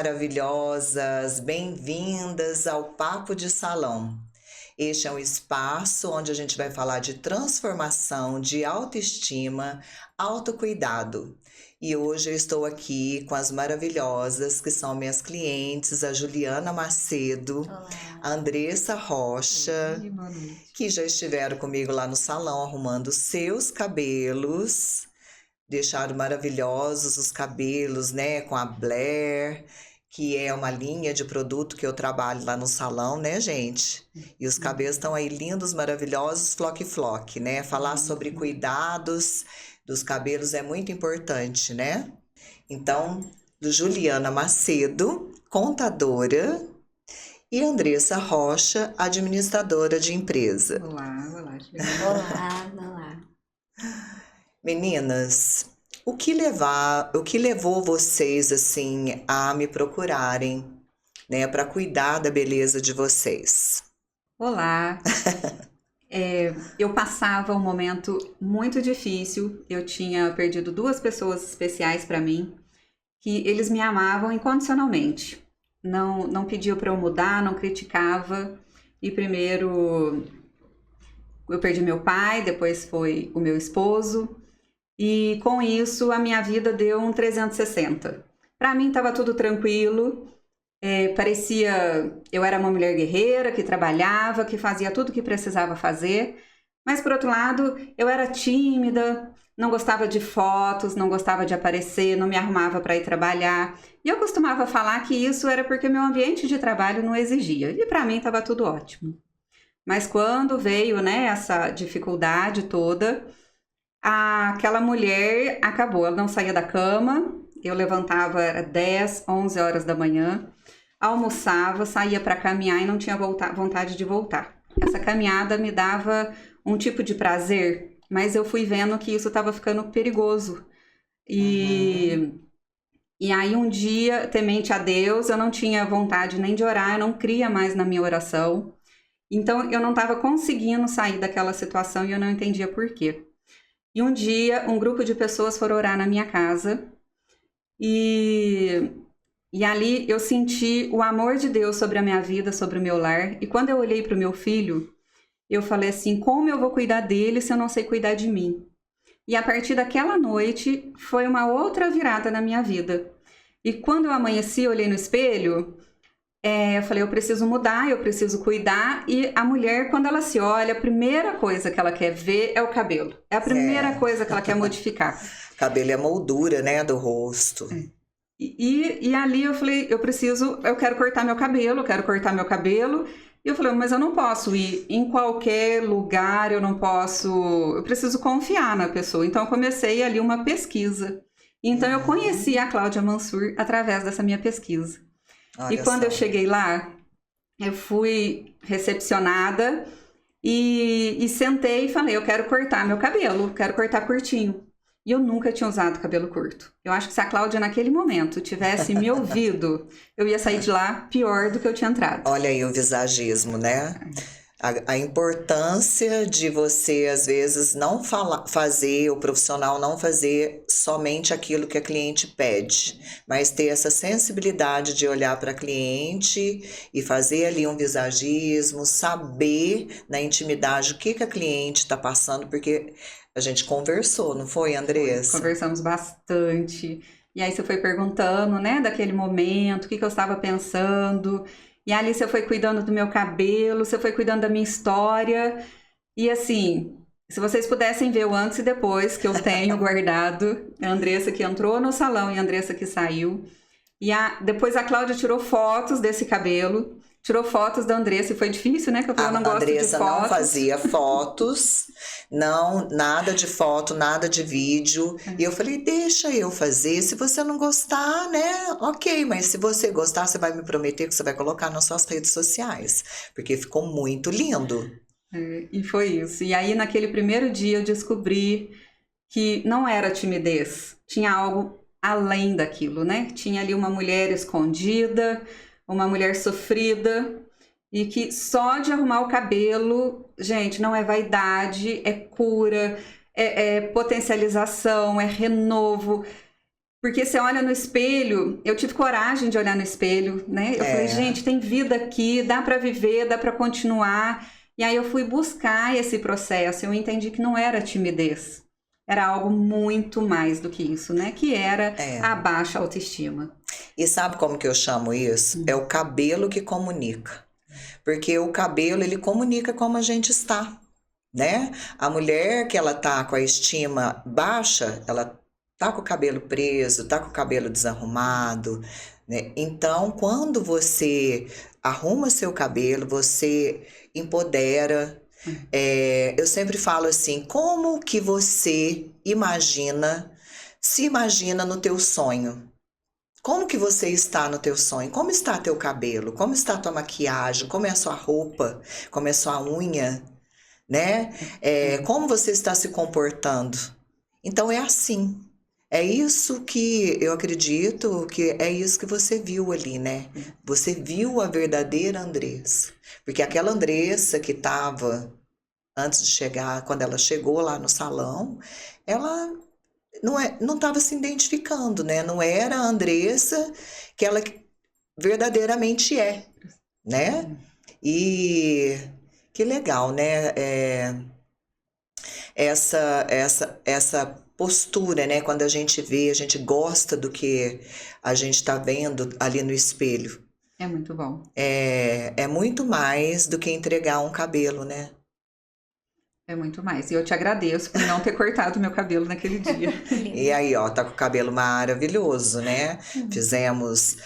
maravilhosas, bem-vindas ao Papo de Salão. Este é um espaço onde a gente vai falar de transformação, de autoestima, autocuidado. E hoje eu estou aqui com as maravilhosas que são minhas clientes, a Juliana Macedo, Olá. a Andressa Rocha, Oi, boa noite. que já estiveram comigo lá no salão arrumando seus cabelos. Deixaram maravilhosos os cabelos, né, com a Blair, que é uma linha de produto que eu trabalho lá no salão, né, gente? E os cabelos estão aí lindos, maravilhosos, flock, né? Falar sobre cuidados dos cabelos é muito importante, né? Então, Juliana Macedo, contadora, e Andressa Rocha, administradora de empresa. Olá, Olá. Meninas, o que levou vocês assim a me procurarem, né, para cuidar da beleza de vocês? Olá. Eu passava um momento muito difícil. Eu tinha perdido 2 pessoas especiais para mim, que eles me amavam incondicionalmente. Não pediam para eu mudar, não criticava. E primeiro eu perdi meu pai, depois foi o meu esposo. E com isso a minha vida deu um 360. Para mim estava tudo tranquilo. Parecia eu era uma mulher guerreira que trabalhava, que fazia tudo o que precisava fazer, mas por outro lado eu era tímida, não gostava de fotos, não gostava de aparecer, não me arrumava para ir trabalhar, e eu costumava falar que isso era porque meu ambiente de trabalho não exigia, e para mim estava tudo ótimo. Mas quando veio, né, essa dificuldade toda, aquela mulher acabou, ela não saía da cama, eu levantava 10, 11 horas da manhã, almoçava, saía para caminhar e não tinha vontade de voltar. Essa caminhada me dava um tipo de prazer, mas eu fui vendo que isso estava ficando perigoso. E aí um dia, temente a Deus, eu não tinha vontade nem de orar, eu não cria mais na minha oração. Então eu não estava conseguindo sair daquela situação e eu não entendia por quê. E um dia, um grupo de pessoas foram orar na minha casa e ali eu senti o amor de Deus sobre a minha vida, sobre o meu lar. E quando eu olhei para o meu filho, eu falei assim, como eu vou cuidar dele se eu não sei cuidar de mim? E a partir daquela noite, foi uma outra virada na minha vida. E quando eu amanheci, olhei no espelho, eu falei, eu preciso mudar, eu preciso cuidar. E a mulher, quando ela se olha, a primeira coisa que ela quer ver é o cabelo. É a primeira coisa que ela quer modificar. Cabelo é a moldura, né, do rosto. E ali eu falei, eu quero cortar meu cabelo. E eu falei, mas eu não posso ir em qualquer lugar, eu preciso confiar na pessoa. Então eu comecei ali uma pesquisa. Então eu conheci a Cláudia Mansur através dessa minha pesquisa. Olha e quando só. eu cheguei lá, eu fui recepcionada e sentei e falei, eu quero cortar meu cabelo, quero cortar curtinho. E eu nunca tinha usado cabelo curto. Eu acho que se a Cláudia naquele momento tivesse me ouvido, eu ia sair de lá pior do que eu tinha entrado. Olha aí o visagismo, né? A importância de você, às vezes, não fazer, o profissional não fazer somente aquilo que a cliente pede, mas ter essa sensibilidade de olhar para a cliente e fazer ali um visagismo, saber na intimidade o que a cliente está passando, porque a gente conversou, não foi, Andressa? Conversamos bastante. E aí você foi perguntando, né, daquele momento, o que eu estava pensando. E ali você foi cuidando do meu cabelo, você foi cuidando da minha história. E assim, se vocês pudessem ver o antes e depois que eu tenho guardado, a Andressa que entrou no salão e a Andressa que saiu. E depois a Cláudia tirou fotos desse cabelo, tirou fotos da Andressa, e foi difícil, né? Que eu falei, eu não gosto de fotos. A Andressa não fazia fotos, não, nada de foto, nada de vídeo. E eu falei, deixa eu fazer, se você não gostar, né, ok, mas se você gostar, você vai me prometer que você vai colocar nas suas redes sociais, porque ficou muito lindo. E foi isso. E aí, naquele primeiro dia, eu descobri que não era timidez, tinha algo além daquilo, né? Tinha ali uma mulher escondida, uma mulher sofrida, e que só de arrumar o cabelo, gente, não é vaidade, é cura, é potencialização, é renovo. Porque você olha no espelho, eu tive coragem de olhar no espelho, né? Eu falei, gente, tem vida aqui, dá para viver, dá para continuar. E aí eu fui buscar esse processo, eu entendi que não era timidez. Era algo muito mais do que isso, né? Que era a baixa autoestima. E sabe como que eu chamo isso? É o cabelo que comunica. Porque o cabelo, ele comunica como a gente está, né? A mulher que ela tá com a estima baixa, ela tá com o cabelo preso, tá com o cabelo desarrumado, né? Então, quando você arruma seu cabelo, você empodera. Eu sempre falo assim, como que você se imagina no teu sonho? Como que você está no teu sonho? Como está teu cabelo? Como está a tua maquiagem? Como é a sua roupa? Como é a sua unha? Né? Como você está se comportando? Então é assim. É isso que eu acredito que é isso que você viu ali, né? Você viu a verdadeira Andressa. Porque aquela Andressa que estava antes de chegar, quando ela chegou lá no salão, ela não estava se identificando, né? Não era a Andressa que ela verdadeiramente é, né? E que legal, né? Essa postura, né? Quando a gente vê, a gente gosta do que a gente está vendo ali no espelho. É muito bom. É muito mais do que entregar um cabelo, né? É muito mais. E eu te agradeço por não ter cortado meu cabelo naquele dia. E aí, ó, tá com o cabelo maravilhoso, né? Fizemos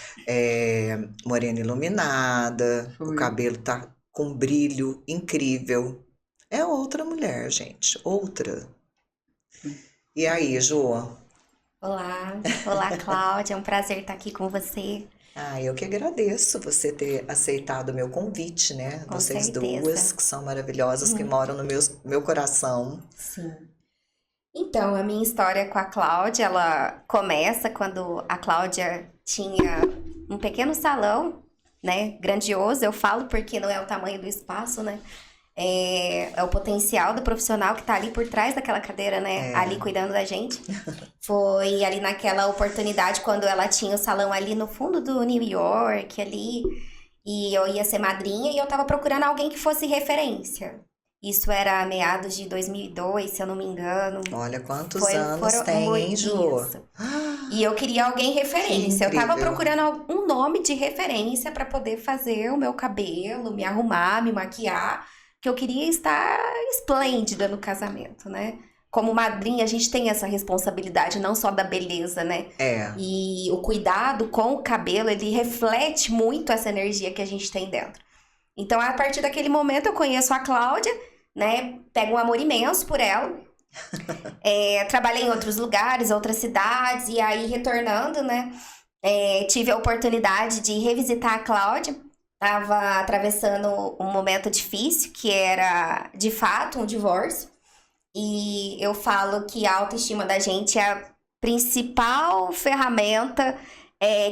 morena iluminada, o cabelo tá com brilho incrível. É outra mulher, gente, outra. E aí, Ju? Olá, Cláudia, é um prazer estar aqui com você. Eu que agradeço você ter aceitado o meu convite, né? Com Vocês certeza. duas, que são maravilhosas, que moram no meu coração. Sim. Então, a minha história com a Cláudia, ela começa quando a Cláudia tinha um pequeno salão, né? Grandioso, eu falo porque não é o tamanho do espaço, né? É o potencial do profissional que tá ali por trás daquela cadeira, né? Ali cuidando da gente. Foi ali naquela oportunidade, quando ela tinha o salão ali no fundo do New York, ali. E eu ia ser madrinha e eu tava procurando alguém que fosse referência. Isso era meados de 2002, se eu não me engano. Olha quantos anos tem, hein, Ju? Isso. E eu queria alguém referência. Eu tava procurando um nome de referência para poder fazer o meu cabelo, me arrumar, me maquiar. Que eu queria estar esplêndida no casamento, né? Como madrinha, a gente tem essa responsabilidade, não só da beleza, né? E o cuidado com o cabelo, ele reflete muito essa energia que a gente tem dentro. Então, a partir daquele momento, eu conheço a Cláudia, né? Pego um amor imenso por ela. Trabalhei em outros lugares, outras cidades, e aí, retornando, né? Tive a oportunidade de revisitar a Cláudia. Tava atravessando um momento difícil, que era, de fato, um divórcio. E eu falo que a autoestima da gente é a principal ferramenta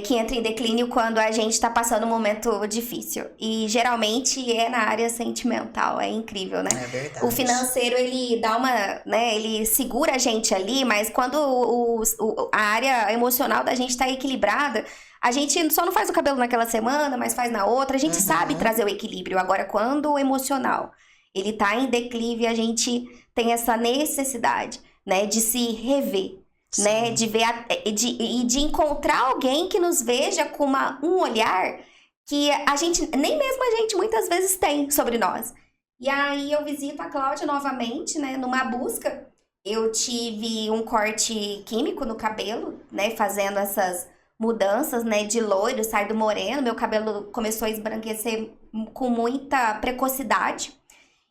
que entra em declínio quando a gente tá passando um momento difícil. E geralmente é na área sentimental, é incrível, né? É verdade. O financeiro, ele dá uma, né? Ele segura a gente ali, mas quando a área emocional da gente tá equilibrada, a gente só não faz o cabelo naquela semana, mas faz na outra. A gente sabe trazer o equilíbrio. Agora, quando o emocional, ele tá em declive, a gente tem essa necessidade, né? De se rever. Sim. Né? De ver de encontrar alguém que nos veja com um olhar que a gente, nem mesmo a gente muitas vezes tem sobre nós. E aí eu visito a Cláudia novamente, né? Numa busca. Eu tive um corte químico no cabelo, né? Fazendo essas mudanças, né? De loiro, sai do moreno. Meu cabelo começou a esbranquecer com muita precocidade.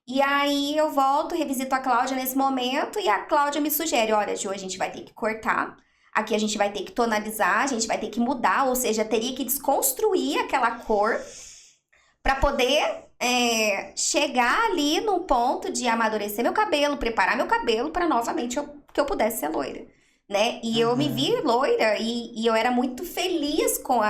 E aí eu volto, revisito a Cláudia nesse momento e a Cláudia me sugere, olha, Ju, a gente vai ter que cortar, aqui a gente vai ter que tonalizar, a gente vai ter que mudar, ou seja, teria que desconstruir aquela cor para poder chegar ali no ponto de amadurecer meu cabelo, preparar meu cabelo para novamente que eu pudesse ser loira, né? E eu me vi loira e eu era muito feliz com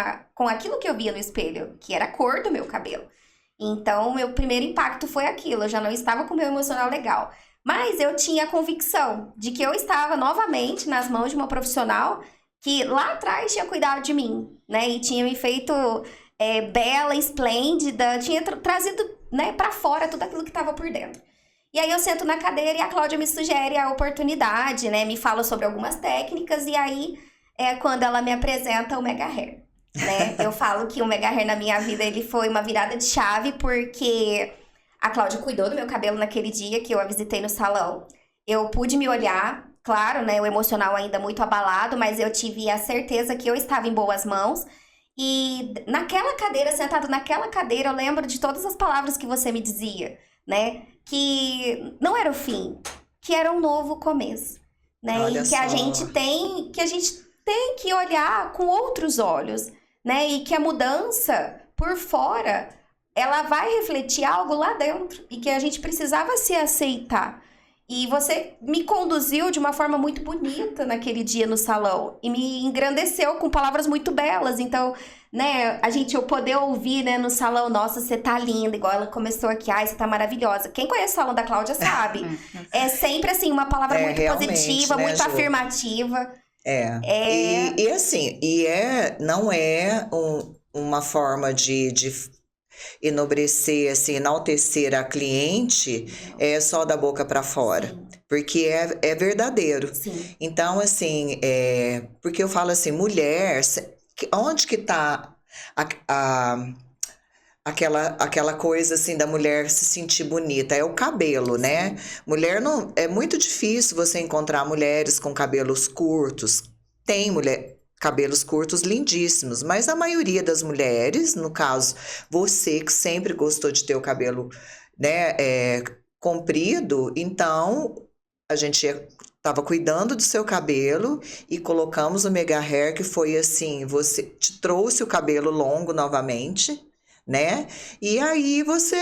aquilo que eu via no espelho, que era a cor do meu cabelo. Então, meu primeiro impacto foi aquilo. Eu já não estava com o meu emocional legal. Mas eu tinha a convicção de que eu estava novamente nas mãos de uma profissional que lá atrás tinha cuidado de mim, né? E tinha me feito bela, esplêndida, tinha trazido, né, pra fora tudo aquilo que tava por dentro. E aí eu sento na cadeira e a Cláudia me sugere a oportunidade, né? Me fala sobre algumas técnicas e aí é quando ela me apresenta o Mega Hair, né? Eu falo que o Mega Hair na minha vida, ele foi uma virada de chave porque a Cláudia cuidou do meu cabelo naquele dia que eu a visitei no salão. Eu pude me olhar, claro, né? O emocional ainda muito abalado, mas eu tive a certeza que eu estava em boas mãos. E naquela cadeira, sentado naquela cadeira, eu lembro de todas as palavras que você me dizia, né? Que não era o fim, que era um novo começo, né? Olha E que só. a gente tem que olhar com outros olhos, né? E que a mudança por fora, ela vai refletir algo lá dentro. E que a gente precisava se aceitar. E você me conduziu de uma forma muito bonita naquele dia no salão. E me engrandeceu com palavras muito belas. Então, né, eu poder ouvir, né, no salão, nossa, você tá linda, igual ela começou aqui, ai, você tá maravilhosa. Quem conhece o salão da Cláudia sabe. É sempre, assim, uma palavra muito positiva, né, muito Ju? afirmativa. E assim, não é uma forma de enobrecer, assim, enaltecer a cliente só da boca para fora. Sim. Porque é verdadeiro. Sim. Então, assim, porque eu falo assim, mulher, onde que tá aquela coisa assim da mulher se sentir bonita? É o cabelo, né? Mulher não. É muito difícil você encontrar mulheres com cabelos curtos. Tem cabelos curtos lindíssimos, mas a maioria das mulheres, no caso, você que sempre gostou de ter o cabelo, né, comprido, então a gente estava cuidando do seu cabelo e colocamos o Mega Hair, que foi assim, você te trouxe o cabelo longo novamente, né? E aí você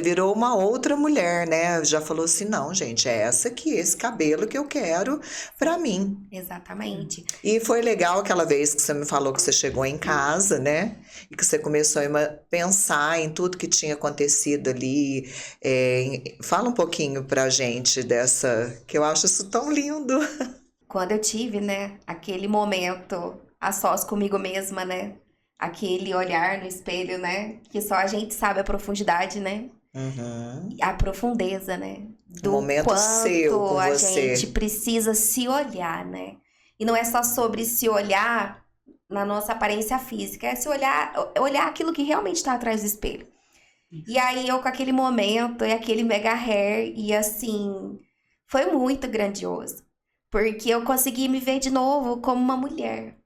virou uma outra mulher, né? Já falou assim, não, gente, é esse cabelo que eu quero pra mim. Exatamente. E foi legal aquela vez que você me falou que você chegou em casa, né? E que você começou a pensar em tudo que tinha acontecido ali. Fala um pouquinho pra gente que eu acho isso tão lindo. Quando eu tive, né, aquele momento a sós comigo mesma, né? Aquele olhar no espelho, né? Que só a gente sabe a profundidade, né? Uhum. A profundeza, né? Do momento quanto seu com a você. gente precisa se olhar, né? E não é só sobre se olhar na nossa aparência física, é se olhar aquilo que realmente está atrás do espelho. E aí eu com aquele momento e aquele Mega Hair, e assim, foi muito grandioso. Porque eu consegui me ver de novo como uma mulher.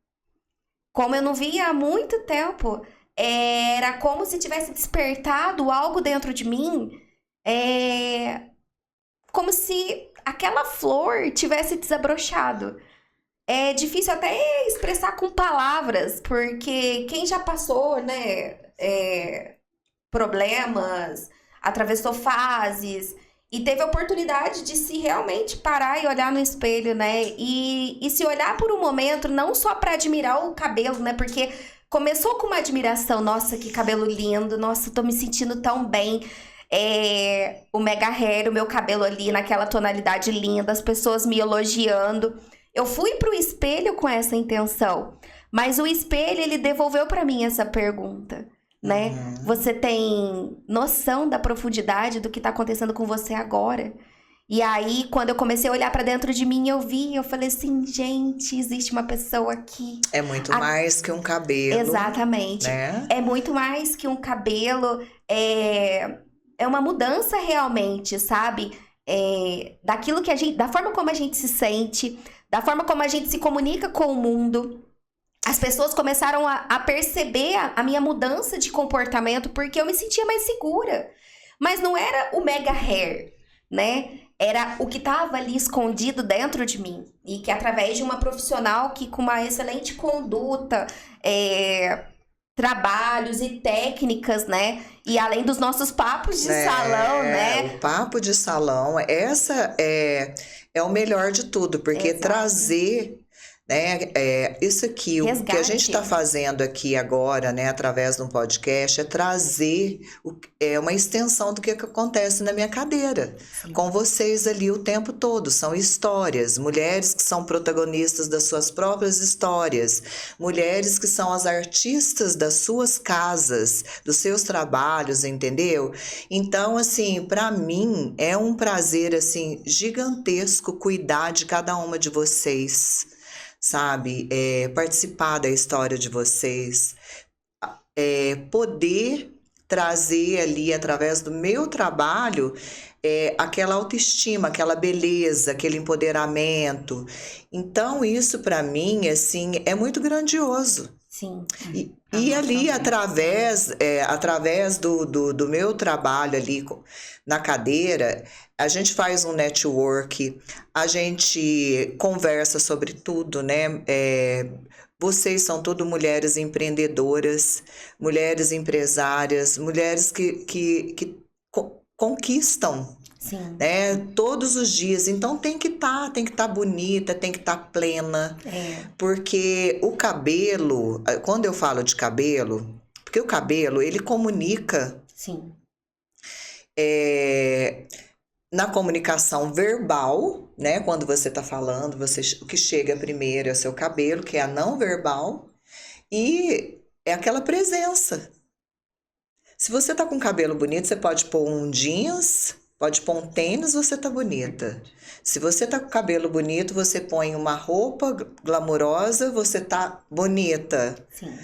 Como eu não via há muito tempo, era como se tivesse despertado algo dentro de mim, como se aquela flor tivesse desabrochado. É difícil até expressar com palavras, porque quem já passou, né, problemas, atravessou fases e teve a oportunidade de se realmente parar e olhar no espelho, né? E se olhar por um momento, não só para admirar o cabelo, né? Porque começou com uma admiração, nossa, que cabelo lindo, nossa, tô me sentindo tão bem. O Mega Hair, o meu cabelo ali naquela tonalidade linda, as pessoas me elogiando. Eu fui pro espelho com essa intenção, mas o espelho, ele devolveu para mim essa pergunta, né? Uhum. Você tem noção da profundidade do que tá acontecendo com você agora? E aí, quando eu comecei a olhar pra dentro de mim, eu falei assim, gente, existe uma pessoa aqui. É muito mais que um cabelo. Exatamente. Né? É muito mais que um cabelo, é uma mudança realmente, sabe? Daquilo que da forma como a gente se sente, da forma como a gente se comunica com o mundo. As pessoas começaram a perceber a minha mudança de comportamento porque eu me sentia mais segura. Mas não era o Mega Hair, né? Era o que estava ali escondido dentro de mim. E que através de uma profissional que com uma excelente conduta, trabalhos e técnicas, né? E além dos nossos papos de salão, né? O papo de salão, essa é o melhor de tudo, porque Exato. trazer né? Isso aqui, o que a gente Resgate. está fazendo aqui agora, né, através de um podcast, é trazer uma extensão do que acontece na minha cadeira, com vocês ali o tempo todo. São histórias, mulheres que são protagonistas das suas próprias histórias, mulheres que são as artistas das suas casas, dos seus trabalhos, entendeu? Então, assim, para mim é um prazer assim gigantesco cuidar de cada uma de vocês, sabe? Participar da história de vocês, poder trazer ali, através do meu trabalho, aquela autoestima, aquela beleza, aquele empoderamento. Então, isso para mim, assim, é muito grandioso. Sim. E ali, através do meu trabalho ali na cadeira, a gente faz um network, a gente conversa sobre tudo, né? Vocês são tudo mulheres empreendedoras, mulheres empresárias, mulheres que conquistam, Sim. né? Todos os dias. Então tem que estar bonita, tem que estar plena. Porque o cabelo, quando eu falo de cabelo, porque o cabelo, ele comunica. Sim. Na comunicação verbal, né? Quando você está falando, o que chega primeiro é o seu cabelo, que é a não verbal, e é aquela presença. Se você tá com cabelo bonito, você pode pôr um jeans, pode pôr um tênis, você tá bonita. Se você tá com cabelo bonito, você põe uma roupa glamourosa, você tá bonita. Sim.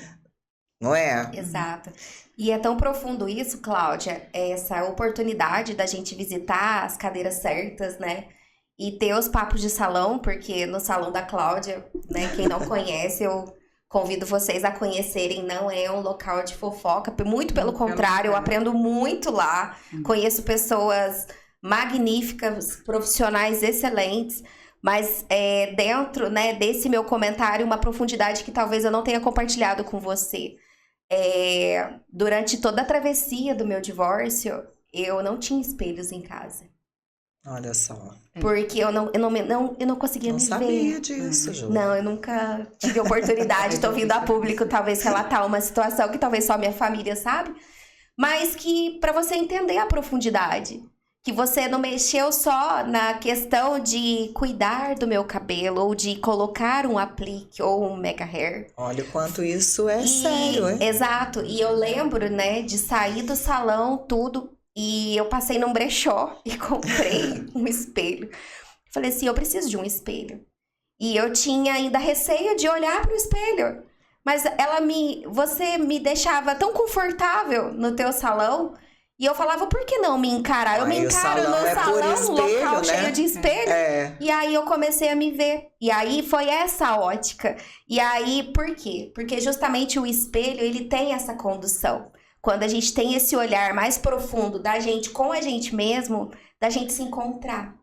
Não é? Exato. E é tão profundo isso, Cláudia, essa oportunidade da gente visitar as cadeiras certas, né? E ter os papos de salão, porque no salão da Cláudia, né? Quem não conhece, eu convido vocês a conhecerem, não é um local de fofoca, muito pelo contrário, eu aprendo muito lá, conheço pessoas magníficas, profissionais excelentes, mas dentro, né, desse meu comentário, uma profundidade que talvez eu não tenha compartilhado com você. Durante toda a travessia do meu divórcio, eu não tinha espelhos em casa. Olha só. Porque eu não conseguia me ver. Não sabia disso, Ju. Não, eu nunca tive oportunidade, estou vindo a público talvez relatar uma situação que talvez só minha família sabe, mas que para você entender a profundidade, que você não mexeu só na questão de cuidar do meu cabelo, ou de colocar um aplique ou um mega hair. Olha o quanto isso é sério, hein? Exato, e eu lembro, né, de sair do salão, tudo, e eu passei num brechó e comprei um espelho. Falei assim, eu preciso de um espelho. E eu tinha ainda receio de olhar para o espelho. Mas você me deixava tão confortável no teu salão. E eu falava, por que não me encarar? Eu me encaro no salão, um local, né? Cheio de espelho. E aí eu comecei a me ver. E aí foi essa ótica. E aí, por quê? Porque justamente o espelho, ele tem essa condução. Quando a gente tem esse olhar mais profundo da gente com a gente mesmo, da gente se encontrar.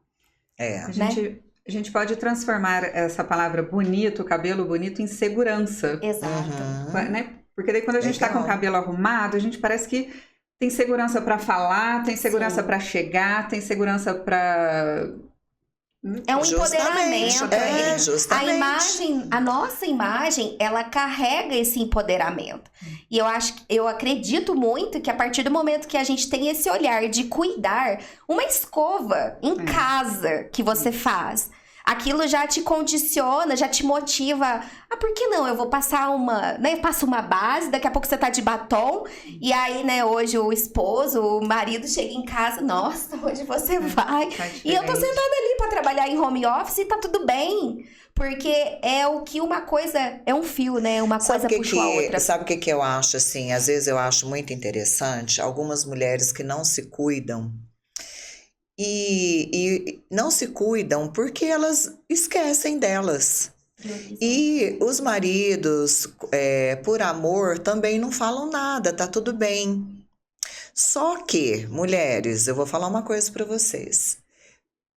A gente pode transformar essa palavra bonito, cabelo bonito, em segurança. Exato. Né? Porque daí quando a gente tá com o cabelo arrumado, a gente parece que tem segurança para falar, tem segurança para chegar, tem segurança para... É um empoderamento. Justamente. A nossa imagem, ela carrega esse empoderamento. E eu acredito muito que a partir do momento que a gente tem esse olhar de cuidar, uma escova em casa que você faz, aquilo já te condiciona, já te motiva. Por que não? Eu vou passar passo uma base, daqui a pouco você tá de batom, e aí, né, hoje o esposo, o marido chega em casa, nossa, onde você vai? E eu tô sentada ali pra trabalhar em home office e tá tudo bem. Porque é o que uma coisa, é um fio, né? Uma coisa puxa a outra. Sabe o que eu acho, assim? Às vezes eu acho muito interessante algumas mulheres que não se cuidam. E não se cuidam porque elas esquecem delas. E os maridos, por amor, também não falam nada, tá tudo bem. Só que, mulheres, eu vou falar uma coisa para vocês.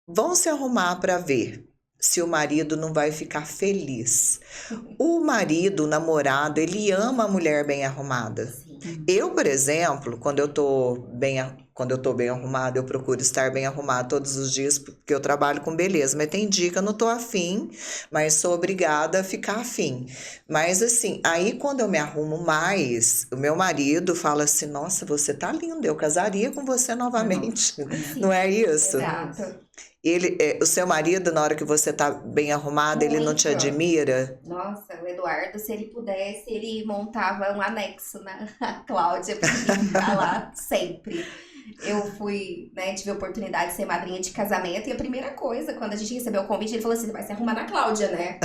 Vão se arrumar para ver se o marido não vai ficar feliz. O marido, o namorado, ele ama a mulher bem arrumada. Eu, por exemplo, quando eu tô quando eu tô bem arrumada, eu procuro estar bem arrumada todos os dias, porque eu trabalho com beleza. Mas tem dia que eu não tô afim, mas sou obrigada a ficar afim. Mas assim, aí quando eu me arrumo mais, o meu marido fala assim: nossa, você tá linda, eu casaria com você novamente. Não é isso? Exato. O seu marido, na hora que você tá bem arrumada, ele não te Muito. admira? Nossa, o Eduardo, se ele pudesse, ele montava um anexo na Cláudia pra ele ficar lá sempre. Eu fui, né, tive a oportunidade de ser madrinha de casamento e a primeira coisa, quando a gente recebeu o convite, ele falou assim: você vai se arrumar na Cláudia, né?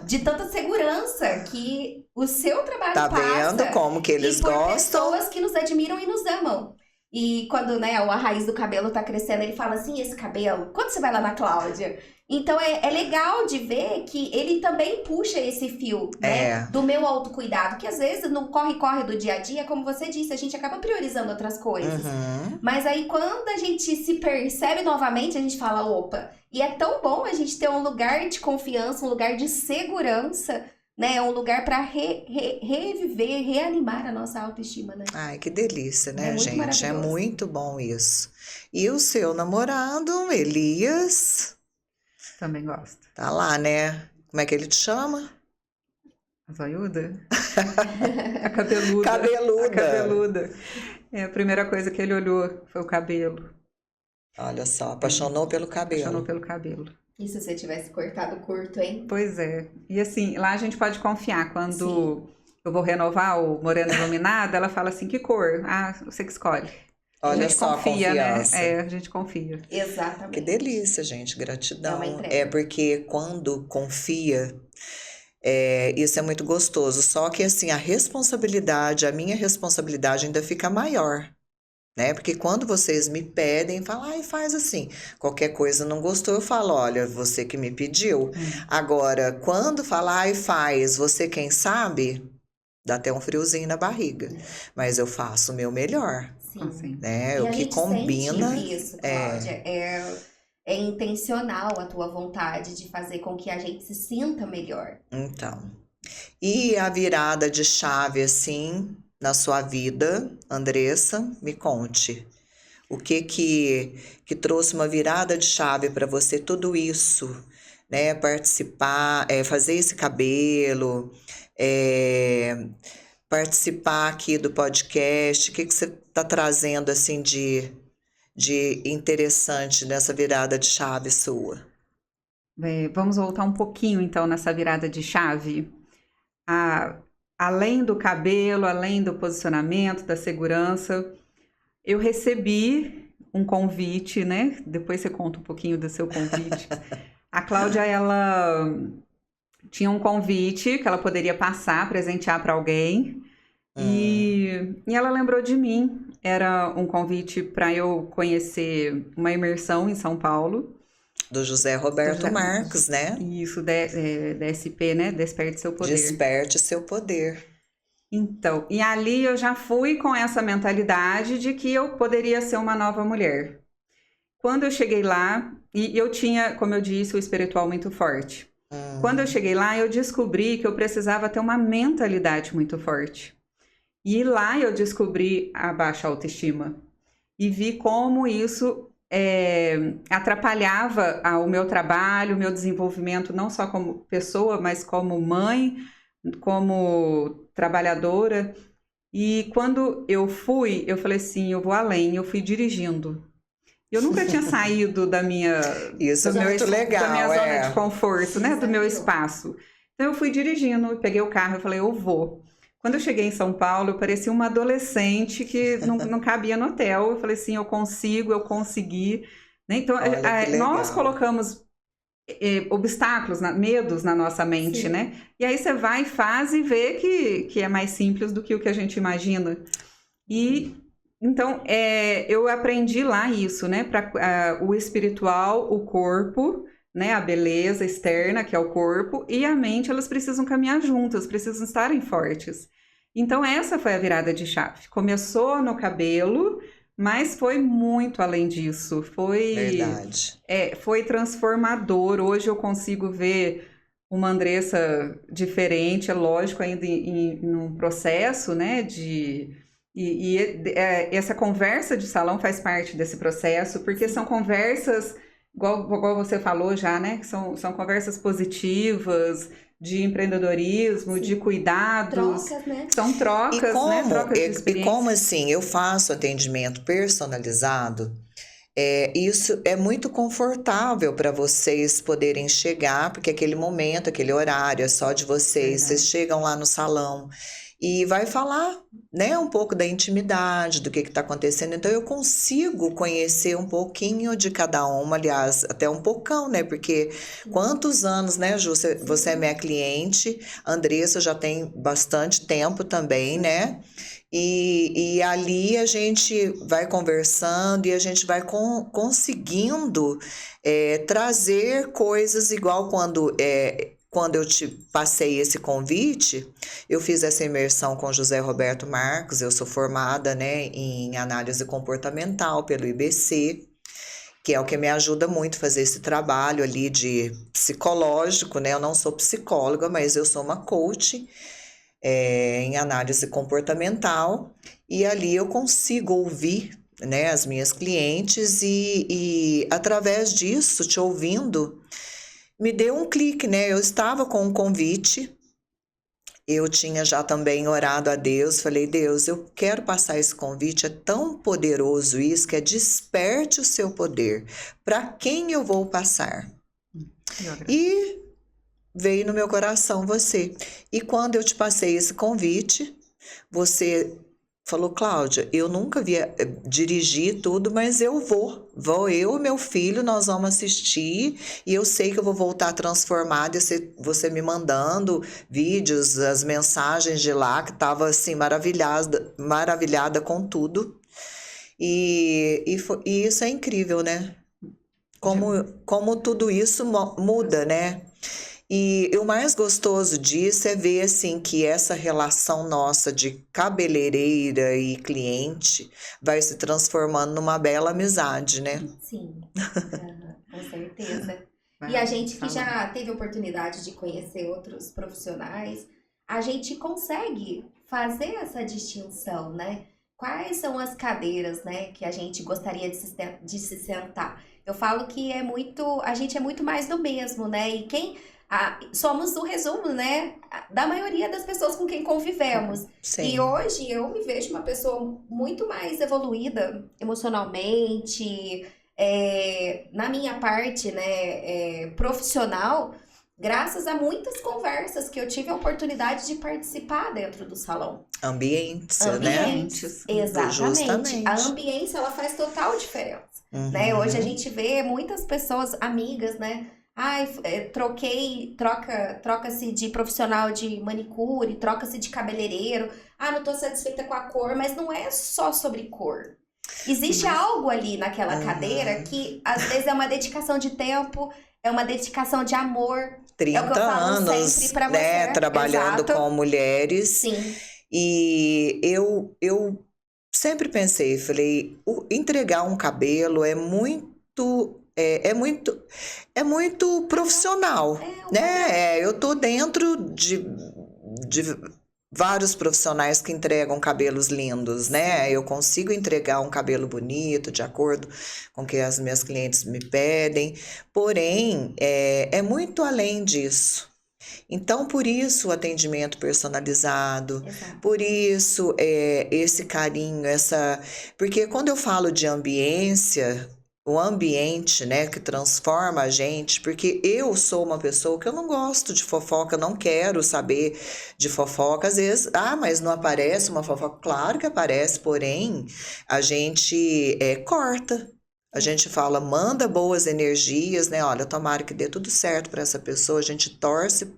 De tanta segurança que o seu trabalho Tá passa. vendo como que eles E por gostam? pessoas que nos admiram e nos amam. E quando, né, a raiz do cabelo tá crescendo, ele fala assim: esse cabelo, quando você vai lá na Cláudia? Então é legal de ver que ele também puxa esse fio, né, do meu autocuidado, que às vezes no corre-corre do dia a dia, como você disse, a gente acaba priorizando outras coisas. Mas aí quando a gente se percebe novamente, a gente fala: opa, e é tão bom a gente ter um lugar de confiança, um lugar de segurança, né, um lugar para reviver, reanimar a nossa autoestima, né? Ai, que delícia, né, muito gente? É maravilhoso. muito bom isso. E o seu namorado, Elias, Também gosto. tá lá, né? Como é que ele te chama? A zoiuda? A cabeluda. Cabeluda. A cabeluda. A primeira coisa que ele olhou foi o cabelo. Olha só, apaixonou pelo cabelo. Apaixonou pelo cabelo. E se você tivesse cortado curto, hein? Pois é. E assim, lá a gente pode confiar. Quando eu vou renovar o Morena Iluminada, ela fala assim: que cor? Ah, você que escolhe. Olha a gente só confia, a confiança. né? A gente confia. Exatamente. Que delícia, gente. Gratidão. É uma entrega. É porque quando confia, isso é muito gostoso. Só que assim, a minha responsabilidade ainda fica maior. Né? Porque quando vocês me pedem, falam: ai, faz assim. Qualquer coisa não gostou, eu falo: olha, você que me pediu. Agora, quando fala: ai, faz, você quem sabe, dá até um friozinho na barriga. Mas eu faço o meu melhor, Sim. Assim. né? E O a que gente combina. sente isso, Cláudia. É intencional a tua vontade de fazer com que a gente se sinta melhor. Então. E a virada de chave, assim, na sua vida, Andressa, me conte. O que trouxe uma virada de chave para você, tudo isso, né? Participar, fazer esse cabelo, participar aqui do podcast. O que você está trazendo, assim, de interessante nessa virada de chave sua? Vamos voltar um pouquinho, então, nessa virada de chave. Além do cabelo, além do posicionamento, da segurança, eu recebi um convite, né? Depois você conta um pouquinho do seu convite. A Cláudia, ela tinha um convite que ela poderia passar, presentear para alguém. E ela lembrou de mim. Era um convite para eu conhecer uma imersão em São Paulo. Do José Roberto Marques, né? Isso, DSP, né? Desperte seu poder. Desperte seu poder. Então, e ali eu já fui com essa mentalidade de que eu poderia ser uma nova mulher. Quando eu cheguei lá, e eu tinha, como eu disse, o espiritual muito forte. Quando eu cheguei lá, eu descobri que eu precisava ter uma mentalidade muito forte. E lá eu descobri a baixa autoestima. E vi como isso atrapalhava o meu trabalho, o meu desenvolvimento, não só como pessoa, mas como mãe, como trabalhadora. E quando eu falei assim: eu vou além, eu fui dirigindo. Eu nunca tinha saído da minha, Isso é muito legal, da minha zona de conforto, né? Do meu espaço. Então eu fui dirigindo, peguei o carro e falei: eu vou. Quando eu cheguei em São Paulo, eu parecia uma adolescente que não cabia no hotel. Eu falei assim: eu consigo, eu consegui. Né? Então, nós colocamos obstáculos, medos na nossa mente, Sim. né? E aí você vai, faz e vê que é mais simples do que o que a gente imagina. E então, eu aprendi lá isso, né? O espiritual, o corpo, né? A beleza externa, que é o corpo, e a mente, elas precisam caminhar juntas, precisam estarem fortes. Então, essa foi a virada de chave. Começou no cabelo, mas foi muito além disso. Verdade. Foi transformador. Hoje eu consigo ver uma Andressa diferente, é lógico, ainda em um processo, né? De Essa conversa de salão faz parte desse processo, porque são conversas, igual você falou já, né? São conversas positivas, de empreendedorismo, de cuidados. Trocas, né? São trocas, né? Trocas de experiência. E como assim, eu faço atendimento personalizado, isso é muito confortável para vocês poderem chegar, porque aquele momento, aquele horário é só de vocês. Vocês chegam lá no salão e vai falar, né, um pouco da intimidade, do que está acontecendo. Então, eu consigo conhecer um pouquinho de cada uma, aliás, até um pocão, né? Porque quantos anos, né, Ju? Você é minha cliente, a Andressa já tem bastante tempo também, né? E ali a gente vai conversando e a gente vai conseguindo trazer coisas igual quando eu te passei esse convite, eu fiz essa imersão com José Roberto Marcos, eu sou formada, né, em análise comportamental pelo IBC, que é o que me ajuda muito a fazer esse trabalho ali de psicológico, né? Eu não sou psicóloga, mas eu sou uma coach em análise comportamental, e ali eu consigo ouvir, né, as minhas clientes e através disso, te ouvindo, me deu um clique, né? Eu estava com um convite, eu tinha já também orado a Deus, falei, Deus, eu quero passar esse convite, é tão poderoso isso, que desperte o seu poder. Para quem eu vou passar? E veio no meu coração você. E quando eu te passei esse convite, você falou, Cláudia, eu nunca via dirigir tudo, mas eu vou. Eu e meu filho, nós vamos assistir e eu sei que eu vou voltar transformada. E você me mandando vídeos, as mensagens de lá, que estava assim, maravilhada com tudo. E isso é incrível, né? Como tudo isso muda, né? E o mais gostoso disso é ver assim que essa relação nossa de cabeleireira e cliente vai se transformando numa bela amizade, né? Sim, com certeza. E a gente que já teve oportunidade de conhecer outros profissionais, a gente consegue fazer essa distinção, né? Quais são as cadeiras, né, que a gente gostaria de se sentar? Eu falo que a gente é muito mais do mesmo, né? E somos o resumo, né, da maioria das pessoas com quem convivemos. Sim. E hoje eu me vejo uma pessoa muito mais evoluída emocionalmente, na minha parte, né, profissional, graças a muitas conversas que eu tive a oportunidade de participar dentro do salão. Ambientes, né? Exatamente. Justamente. A ambiência, ela faz total diferença, né? Hoje a gente vê muitas pessoas amigas, né? Troca-se de profissional de manicure, troca-se de cabeleireiro. Não tô satisfeita com a cor, mas não é só sobre cor. Existe algo ali naquela cadeira que às vezes é uma dedicação de tempo, é uma dedicação de amor. 30 é o que eu falo anos, sempre pra né, você. trabalhando com mulheres. Sim. E eu sempre pensei, falei, entregar um cabelo é muito profissional, né? Eu tô dentro de vários profissionais que entregam cabelos lindos, né? Eu consigo entregar um cabelo bonito, de acordo com o que as minhas clientes me pedem, porém, é muito além disso. Então, por isso o atendimento personalizado, por isso esse carinho, porque quando eu falo de ambiência, o ambiente, né, que transforma a gente, porque eu sou uma pessoa que eu não gosto de fofoca, eu não quero saber de fofoca, às vezes, mas não aparece uma fofoca, claro que aparece, porém, a gente corta. A gente fala, manda boas energias, né? Olha, tomara que dê tudo certo para essa pessoa. A gente torce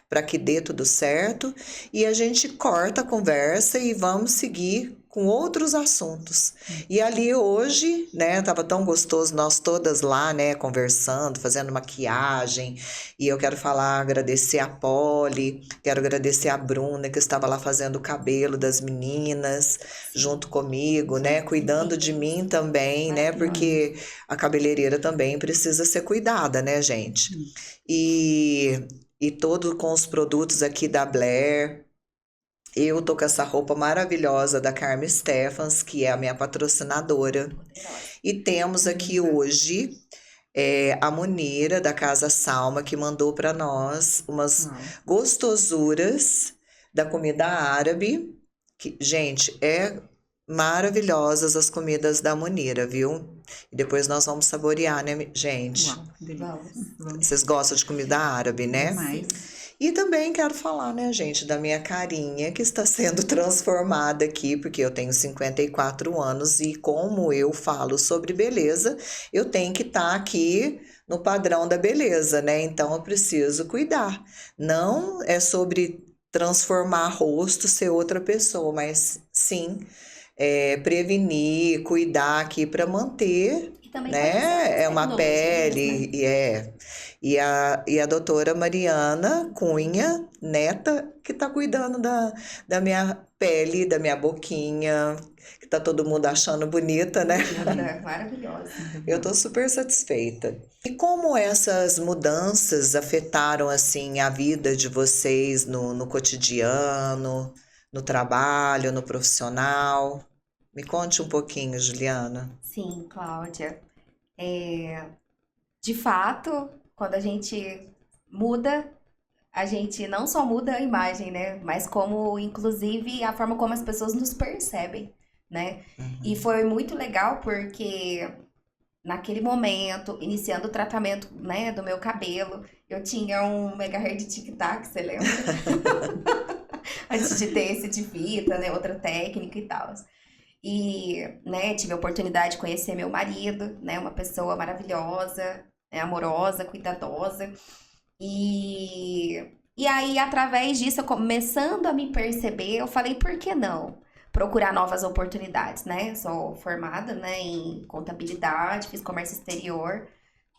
para que dê tudo certo e a gente corta a conversa e vamos seguir com outros assuntos. E ali hoje, né, tava tão gostoso, nós todas lá, né, conversando, fazendo maquiagem, e eu quero agradecer a Polly, quero agradecer a Bruna, que estava lá fazendo o cabelo das meninas, junto comigo, né, cuidando de mim também, né, porque a cabeleireira também precisa ser cuidada, né, gente? E todo com os produtos aqui da Blair, Eu tô com essa roupa maravilhosa da Carmen Stephans, que é a minha patrocinadora. E temos aqui hoje a Munira, da Casa Salma, que mandou para nós umas gostosuras da comida árabe. Que, gente, maravilhosas as comidas da Munira, viu? E depois nós vamos saborear, né, gente? Uau, que delícia. Vamos. Vocês gostam de comida árabe, né? Demais. E também quero falar, né, gente, da minha carinha que está sendo transformada aqui, porque eu tenho 54 anos e como eu falo sobre beleza, eu tenho que estar aqui no padrão da beleza, né? Então eu preciso cuidar. Não é sobre transformar rosto, ser outra pessoa, mas sim prevenir, cuidar aqui para manter, E também né? É uma pele, né? e a doutora Mariana Cunha, neta, que tá cuidando da minha pele, da minha boquinha, que tá todo mundo achando bonita, né? Linda, maravilhosa. Eu tô super satisfeita. E como essas mudanças afetaram, assim, a vida de vocês no cotidiano, no trabalho, no profissional? Me conte um pouquinho, Juliana. Sim, Cláudia. De fato, quando a gente muda, a gente não só muda a imagem, né? Mas como, inclusive, a forma como as pessoas nos percebem, né? E foi muito legal porque naquele momento, iniciando o tratamento, né, do meu cabelo, eu tinha um mega hair de tic-tac, você lembra? Antes de ter esse de fita, né? Outra técnica e tal. E, né, tive a oportunidade de conhecer meu marido, né? Uma pessoa maravilhosa, amorosa, cuidadosa. E aí, através disso, eu começando a me perceber, eu falei, por que não procurar novas oportunidades, né? Sou formada, né, em contabilidade, fiz comércio exterior,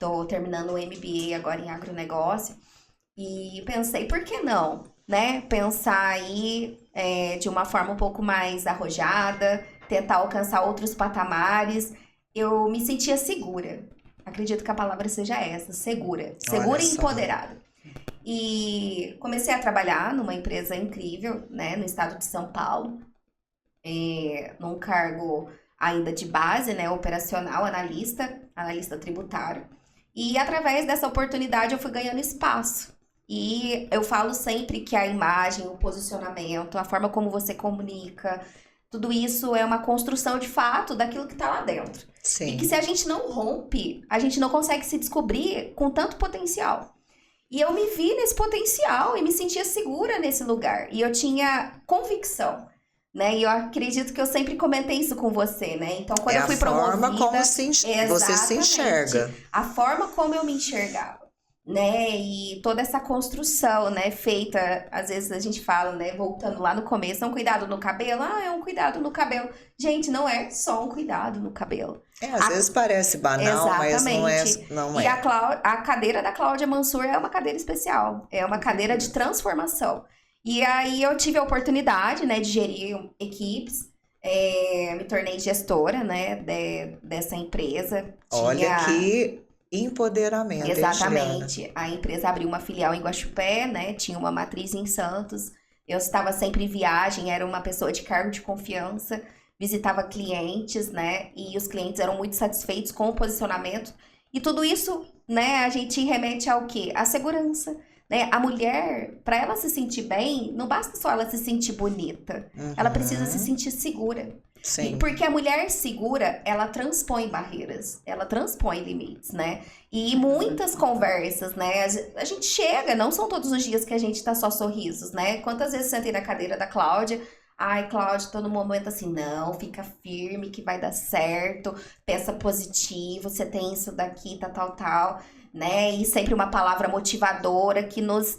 tô terminando o MBA agora em agronegócio. E pensei, por que não, né? Pensar aí de uma forma um pouco mais arrojada, tentar alcançar outros patamares. Eu me sentia segura. Acredito que a palavra seja essa, segura. Segura Olha e só. empoderada. E comecei a trabalhar numa empresa incrível, né, no estado de São Paulo, num cargo ainda de base, né, operacional, analista tributário. E através dessa oportunidade eu fui ganhando espaço. E eu falo sempre que a imagem, o posicionamento, a forma como você comunica, tudo isso é uma construção de fato daquilo que está lá dentro. E Sim. que se a gente não rompe, a gente não consegue se descobrir com tanto potencial. E eu me vi nesse potencial e me sentia segura nesse lugar. E eu tinha convicção, né? E eu acredito que eu sempre comentei isso com você, né? Então, quando eu fui promovida... a forma como você se Exatamente. enxerga. A forma como eu me enxergava, né? E toda essa construção, né? Feita, às vezes a gente fala, né? Voltando lá no começo, um cuidado no cabelo. Ah, é um cuidado no cabelo. Gente, não é só um cuidado no cabelo. Às vezes parece banal, mas não é. E a cadeira da Cláudia Mansur é uma cadeira especial. É uma cadeira de transformação. E aí eu tive a oportunidade, né, de gerir equipes. Me tornei gestora, né, dessa empresa. Olha que empoderamento, Exatamente. Hein, a empresa abriu uma filial em Guaxupé, né, tinha uma matriz em Santos. Eu estava sempre em viagem, era uma pessoa de cargo de confiança. Visitava clientes, né? E os clientes eram muito satisfeitos com o posicionamento. E tudo isso, né? A gente remete ao quê? A segurança, né? A mulher, para ela se sentir bem, não basta só ela se sentir bonita. Ela precisa se sentir segura. Sim. Porque a mulher segura, ela transpõe barreiras, ela transpõe limites, né? E muitas conversas, né? A gente chega, não são todos os dias que a gente tá só sorrisos, né? Quantas vezes eu sentei na cadeira da Cláudia... Ai, Cláudia, tô no momento assim, não, fica firme que vai dar certo, pensa positivo, você tem isso daqui, tal, né? E sempre uma palavra motivadora que nos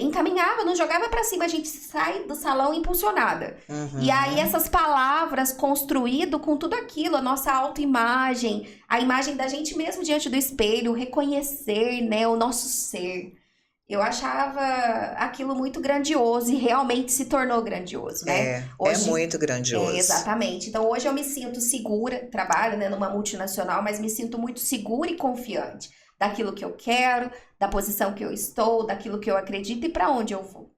encaminhava, nos jogava pra cima, a gente sai do salão impulsionada. E aí essas palavras construído com tudo aquilo, a nossa autoimagem, a imagem da gente mesmo diante do espelho, reconhecer, né, o nosso ser. Eu achava aquilo muito grandioso e realmente se tornou grandioso, né? Hoje, é muito grandioso. Exatamente. Então, hoje eu me sinto segura, trabalho, né, numa multinacional, mas me sinto muito segura e confiante daquilo que eu quero, da posição que eu estou, daquilo que eu acredito e para onde eu vou.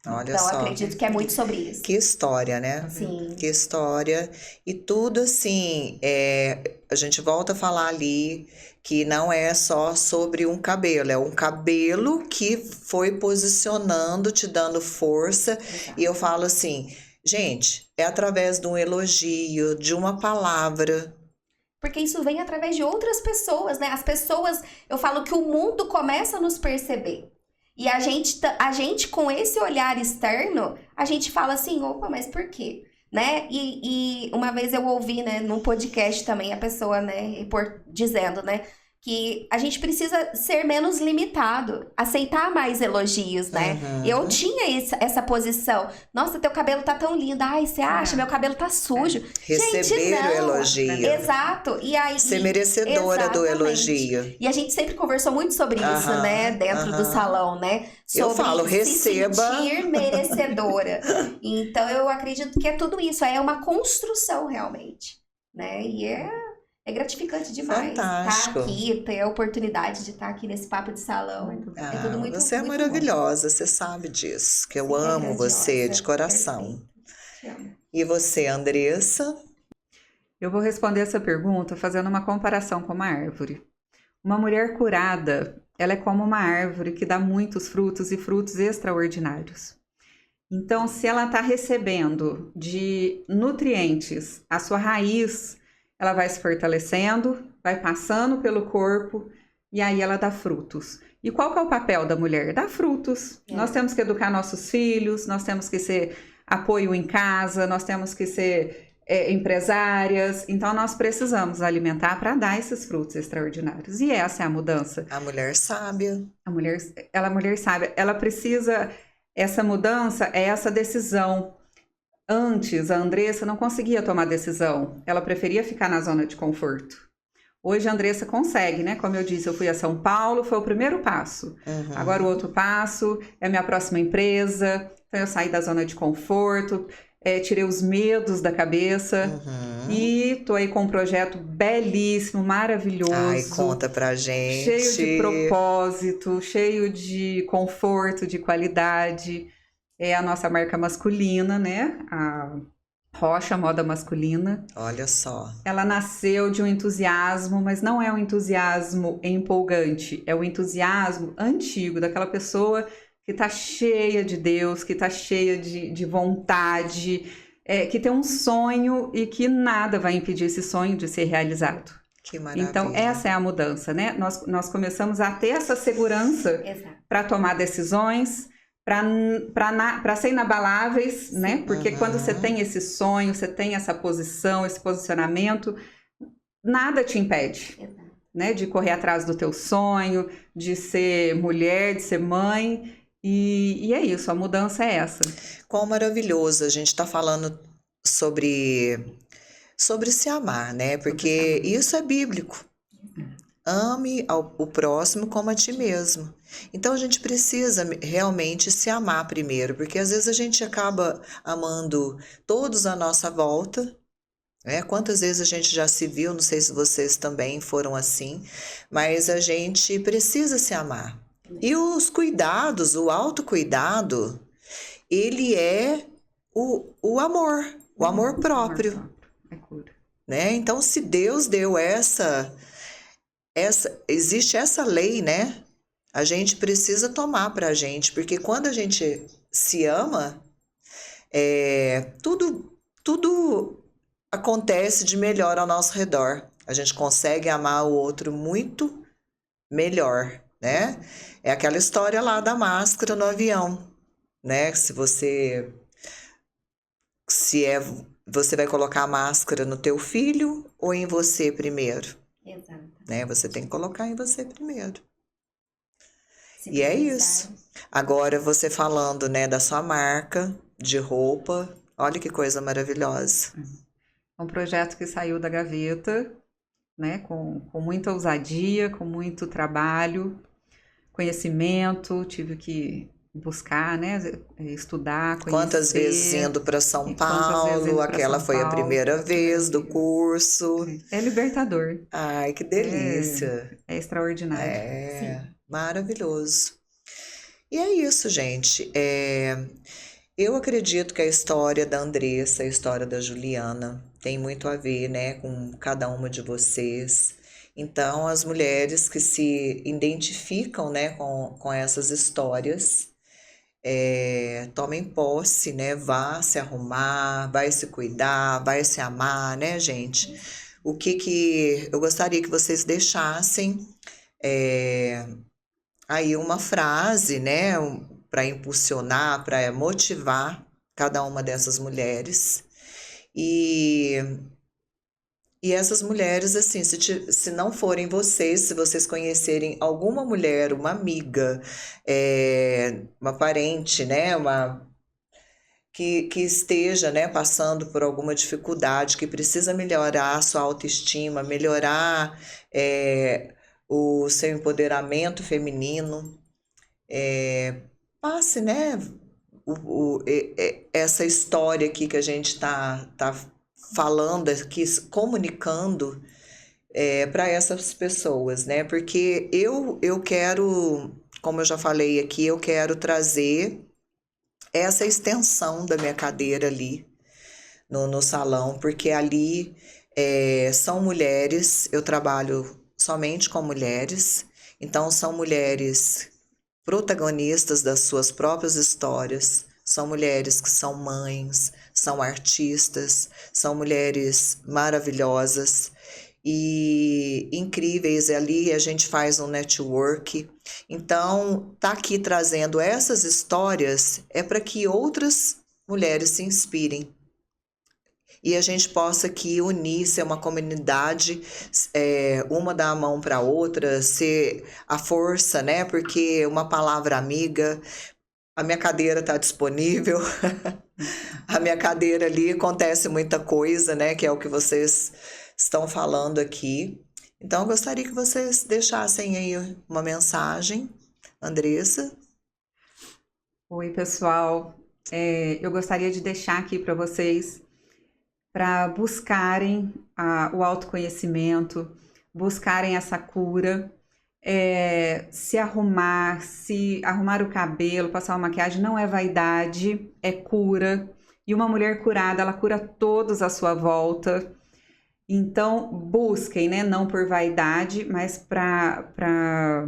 Olha Então, eu só. acredito que é muito sobre isso. Que história, né? Sim. Que história. E tudo assim, a gente volta a falar ali que não é só sobre um cabelo, é um cabelo que foi posicionando, te dando força. Exato. E eu falo assim, gente, é através de um elogio, de uma palavra. Porque isso vem através de outras pessoas, né? As pessoas, eu falo que o mundo começa a nos perceber. E a gente com esse olhar externo, a gente fala assim, opa, mas por quê? Né? E uma vez eu ouvi, né, num podcast também, a pessoa, né, dizendo, né, que a gente precisa ser menos limitado, aceitar mais elogios, né? Uhum. Eu tinha essa posição. Nossa, teu cabelo tá tão lindo. Ai, você acha? Meu cabelo tá sujo. Receber Gente, o não. elogio. Exato. E aí, Ser merecedora do exatamente. elogio. E a gente sempre conversou muito sobre isso, Aham, né? Dentro do aham. salão, né? Eu Sobre falo, se receba. sentir merecedora. Então, eu acredito que é tudo isso. É uma construção, realmente. Né? E é gratificante demais. Fantástico. Estar aqui, ter a oportunidade de estar aqui nesse papo de salão. É tudo muito Você é muito maravilhosa, você sabe disso, que eu Você é amo você de grandiosa, coração. perfeito. Te amo. E você, Andressa? Eu vou responder essa pergunta fazendo uma comparação com uma árvore. Uma mulher curada, ela é como uma árvore que dá muitos frutos e frutos extraordinários. Então, se ela está recebendo de nutrientes a sua raiz, ela vai se fortalecendo, vai passando pelo corpo e aí ela dá frutos. E qual que é o papel da mulher? Dar frutos. Nós temos que educar nossos filhos, nós temos que ser apoio em casa, nós temos que ser empresárias. Então, nós precisamos alimentar para dar esses frutos extraordinários. E essa é a mudança. A mulher sábia. A mulher sábia, ela precisa... Essa mudança é essa decisão. Antes, a Andressa não conseguia tomar decisão. Ela preferia ficar na zona de conforto. Hoje, a Andressa consegue, né? Como eu disse, eu fui a São Paulo, foi o primeiro passo. Uhum. Agora, o outro passo é a minha próxima empresa. Então, eu saí da zona de conforto, tirei os medos da cabeça. Uhum. E tô aí com um projeto belíssimo, maravilhoso. Ai, conta pra gente. Cheio de propósito, cheio de conforto, de qualidade. É a nossa marca masculina, né? A Rocha Moda Masculina. Olha só. Ela nasceu de um entusiasmo, mas não é um entusiasmo empolgante. É um entusiasmo antigo, daquela pessoa que tá cheia de Deus, que tá cheia de vontade, que tem um sonho e que nada vai impedir esse sonho de ser realizado. Que maravilha. Então, essa é a mudança, né? Nós começamos a ter essa segurança para tomar decisões, para ser inabaláveis, né? Porque quando você tem esse sonho, você tem essa posição, esse posicionamento, nada te impede, né? De correr atrás do teu sonho, de ser mulher, de ser mãe. E é isso, a mudança é essa. Quão maravilhoso a gente está falando sobre se amar, né? Porque isso é bíblico. Ame o próximo como a ti mesmo. Então a gente precisa realmente se amar primeiro, porque às vezes a gente acaba amando todos à nossa volta, né? Quantas vezes a gente já se viu, não sei se vocês também foram assim, mas a gente precisa se amar. E os cuidados, o autocuidado, ele é o amor próprio, É cura. né? Então, se Deus deu existe essa lei, né? A gente precisa tomar pra gente, porque quando a gente se ama, tudo acontece de melhor ao nosso redor. A gente consegue amar o outro muito melhor, né? É aquela história lá da máscara no avião, né? Você vai colocar a máscara no teu filho ou em você primeiro, Exato. né? Você tem que colocar em você primeiro. Se E é priorizar. isso. Agora você falando, né, da sua marca de roupa, olha que coisa maravilhosa. Um projeto que saiu da gaveta, né, com muita ousadia, com muito trabalho, conhecimento, tive que buscar, né, estudar, conhecer. Quantas vezes indo para São Paulo, aquela foi a primeira vez do curso. É libertador. Ai, que delícia. É extraordinário. Maravilhoso. E é isso, gente. Eu acredito que a história da Andressa, a história da Juliana, tem muito a ver, né, com cada uma de vocês. Então, as mulheres que se identificam, né, com essas histórias, tomem posse, né, vá se arrumar, vai se cuidar, vai se amar, né, gente? O que eu gostaria que vocês deixassem aí uma frase, né, para impulsionar, para motivar cada uma dessas mulheres. E, e essas mulheres, assim, se não forem vocês, se vocês conhecerem alguma mulher, uma amiga, uma parente, né, que esteja, né, passando por alguma dificuldade, que precisa melhorar a sua autoestima, melhorar o seu empoderamento feminino, passe, né, essa história aqui que a gente tá falando aqui, comunicando para essas pessoas, né? Porque eu quero, como eu já falei aqui, eu quero trazer essa extensão da minha cadeira ali no salão, porque ali são mulheres, eu trabalho somente com mulheres, então são mulheres protagonistas das suas próprias histórias, são mulheres que são mães, são artistas, são mulheres maravilhosas e incríveis. E ali a gente faz um network. Então, tá aqui trazendo essas histórias é para que outras mulheres se inspirem. E a gente possa aqui unir, ser uma comunidade, uma dar a mão para a outra, ser a força, né? Porque uma palavra amiga, a minha cadeira está disponível, a minha cadeira ali acontece muita coisa, né? Que é o que vocês estão falando aqui. Então, eu gostaria que vocês deixassem aí uma mensagem, Andressa. Oi, pessoal. Eu gostaria de deixar aqui para vocês para buscarem o autoconhecimento, buscarem essa cura, se arrumar o cabelo, passar uma maquiagem, não é vaidade, é cura. E uma mulher curada, ela cura todos à sua volta. Então, busquem, né? Não por vaidade, mas para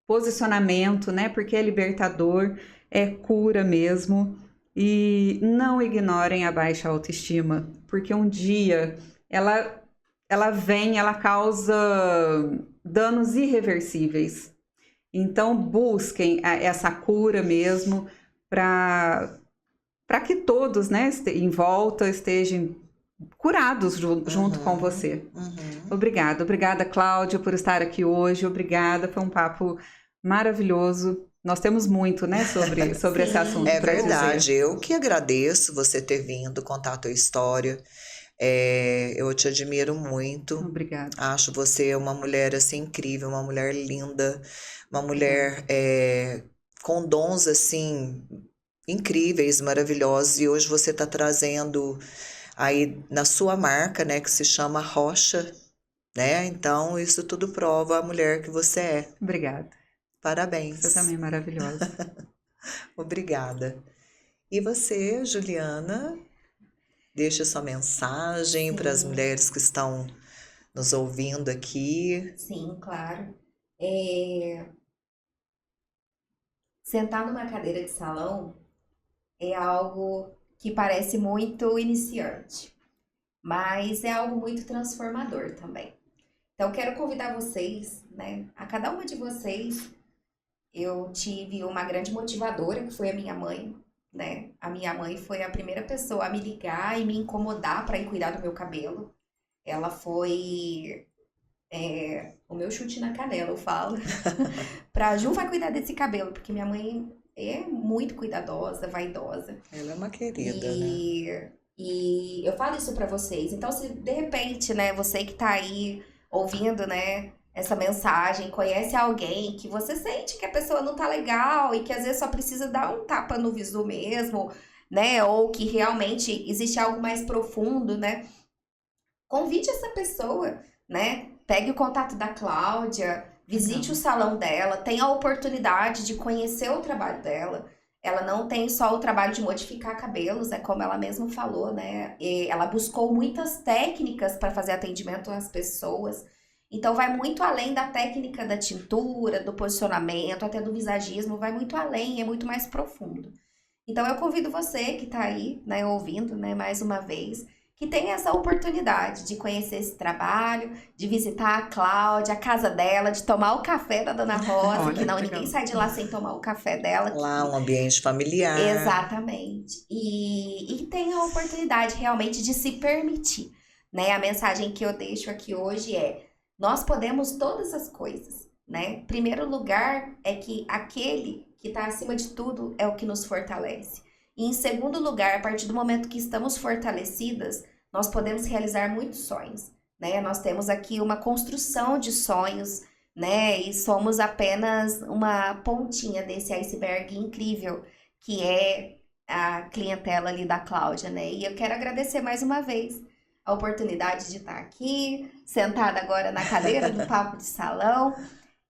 posicionamento, né? Porque é libertador, é cura mesmo. E não ignorem a baixa autoestima, porque um dia ela vem, ela causa danos irreversíveis. Então, busquem essa cura mesmo para que todos, né, em volta estejam curados junto com você. Obrigada, Cláudia, por estar aqui hoje. Obrigada, foi um papo maravilhoso. Nós temos muito, né, sobre esse assunto. É verdade, eu que agradeço você ter vindo contar a tua história. Eu te admiro muito. Obrigada. Acho você uma mulher assim incrível, uma mulher linda, uma mulher com dons assim incríveis, maravilhosos. E hoje você está trazendo aí na sua marca, né, que se chama Rocha, né? Então isso tudo prova a mulher que você é. Obrigada. Parabéns. Você também é maravilhosa. Obrigada. E você, Juliana, deixa sua mensagem para as mulheres que estão nos ouvindo aqui. Sim, claro. Sentar numa cadeira de salão é algo que parece muito iniciante, mas é algo muito transformador também. Então, quero convidar vocês, né, a cada uma de vocês. Eu tive uma grande motivadora, que foi a minha mãe, né? A minha mãe foi a primeira pessoa a me ligar e me incomodar para ir cuidar do meu cabelo. Ela foi o meu chute na canela, eu falo. Ju vai cuidar desse cabelo, porque minha mãe é muito cuidadosa, vaidosa. Ela é uma querida, né? E eu falo isso para vocês. Então, se de repente, né, você que tá aí ouvindo, né, essa mensagem, conhece alguém que você sente que a pessoa não tá legal e que às vezes só precisa dar um tapa no visu mesmo, né? Ou que realmente existe algo mais profundo, né? Convide essa pessoa, né? Pegue o contato da Cláudia, Visite o salão dela, tenha a oportunidade de conhecer o trabalho dela. Ela não tem só o trabalho de modificar cabelos, como ela mesma falou, né? E ela buscou muitas técnicas para fazer atendimento às pessoas. Então, vai muito além da técnica da tintura, do posicionamento, até do visagismo, vai muito além, é muito mais profundo. Então, eu convido você que está aí, né, ouvindo, né, mais uma vez, que tenha essa oportunidade de conhecer esse trabalho, de visitar a Cláudia, a casa dela, de tomar o café da Dona Rosa, Olha, que não, que ninguém legal. sai de lá sem tomar o café dela. Lá, um ambiente familiar. Exatamente. E tem a oportunidade realmente de se permitir, né? A mensagem que eu deixo aqui hoje é: nós podemos todas as coisas, né? Primeiro lugar é que aquele que está acima de tudo é o que nos fortalece. E em segundo lugar, a partir do momento que estamos fortalecidas, nós podemos realizar muitos sonhos, né? Nós temos aqui uma construção de sonhos, né? E somos apenas uma pontinha desse iceberg incrível que é a clientela ali da Cláudia, né? E eu quero agradecer mais uma vez a oportunidade de estar aqui, sentada agora na cadeira do Papo de Salão,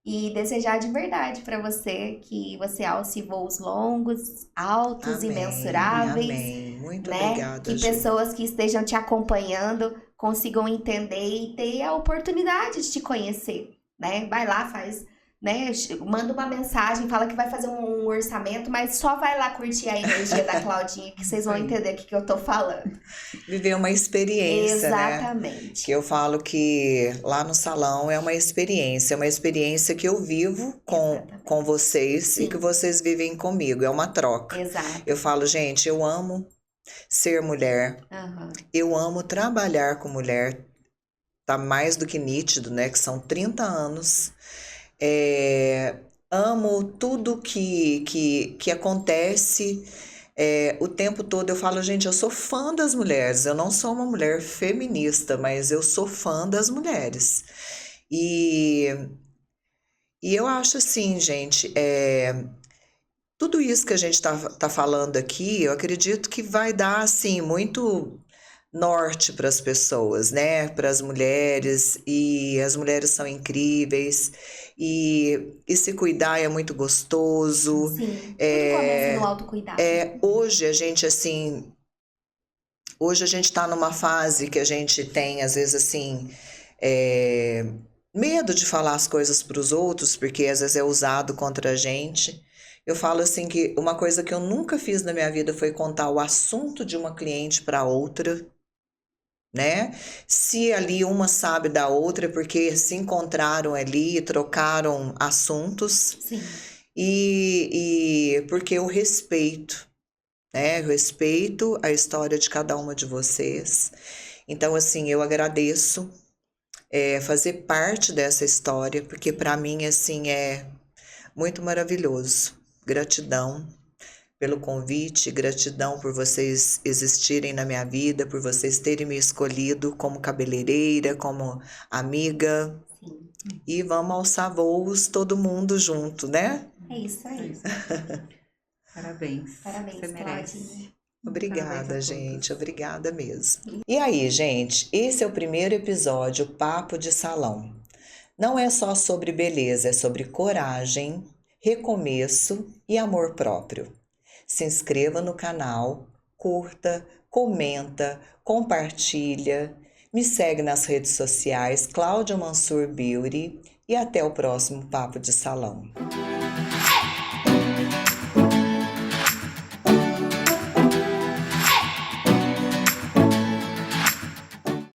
e desejar de verdade para você que você alce voos longos, altos, Amém, imensuráveis, amém. Muito né? obrigada, Que Ju. pessoas que estejam te acompanhando consigam entender e ter a oportunidade de te conhecer, né? Vai lá, faz, né? Manda uma mensagem, fala que vai fazer um orçamento, mas só vai lá curtir a energia da Claudinha que vocês vão Aí. entender o que eu tô falando. Viver uma experiência, né? Exatamente. Que eu falo que lá no salão é uma experiência que eu vivo com vocês e Sim. que vocês vivem comigo, é uma troca. Exato. Eu falo, gente, eu amo ser mulher, Aham. eu amo trabalhar com mulher, tá mais do que nítido, né? Que são 30 anos. Amo tudo que acontece o tempo todo. Eu falo, gente, eu sou fã das mulheres. Eu não sou uma mulher feminista, mas eu sou fã das mulheres. E eu acho assim, gente, tudo isso que a gente tá falando aqui, eu acredito que vai dar, assim, muito norte para as pessoas, né? Para as mulheres, e as mulheres são incríveis, e se cuidar é muito gostoso. Sim. Tudo começa no autocuidado. Hoje a gente, assim, hoje a gente tá numa fase que a gente tem, às vezes, assim, medo de falar as coisas para os outros, porque às vezes é usado contra a gente. Eu falo assim que uma coisa que eu nunca fiz na minha vida foi contar o assunto de uma cliente para outra, né? Se ali uma sabe da outra, é porque se encontraram ali e trocaram assuntos, Sim. e porque eu respeito, né? Eu respeito a história de cada uma de vocês. Então, assim, eu agradeço fazer parte dessa história, porque para mim, assim, é muito maravilhoso. Gratidão pelo convite, gratidão por vocês existirem na minha vida, por vocês terem me escolhido como cabeleireira, como amiga. Sim. E vamos alçar voos todo mundo junto, né? É isso aí. Parabéns. Parabéns, Você merece. Claudinha. Obrigada, Parabéns a gente. todos. Obrigada mesmo. E aí, gente, esse é o primeiro episódio Papo de Salão. Não é só sobre beleza, é sobre coragem, recomeço e amor próprio. Se inscreva no canal, curta, comenta, compartilha, me segue nas redes sociais Cláudia Mansur Beauty e até o próximo Papo de Salão.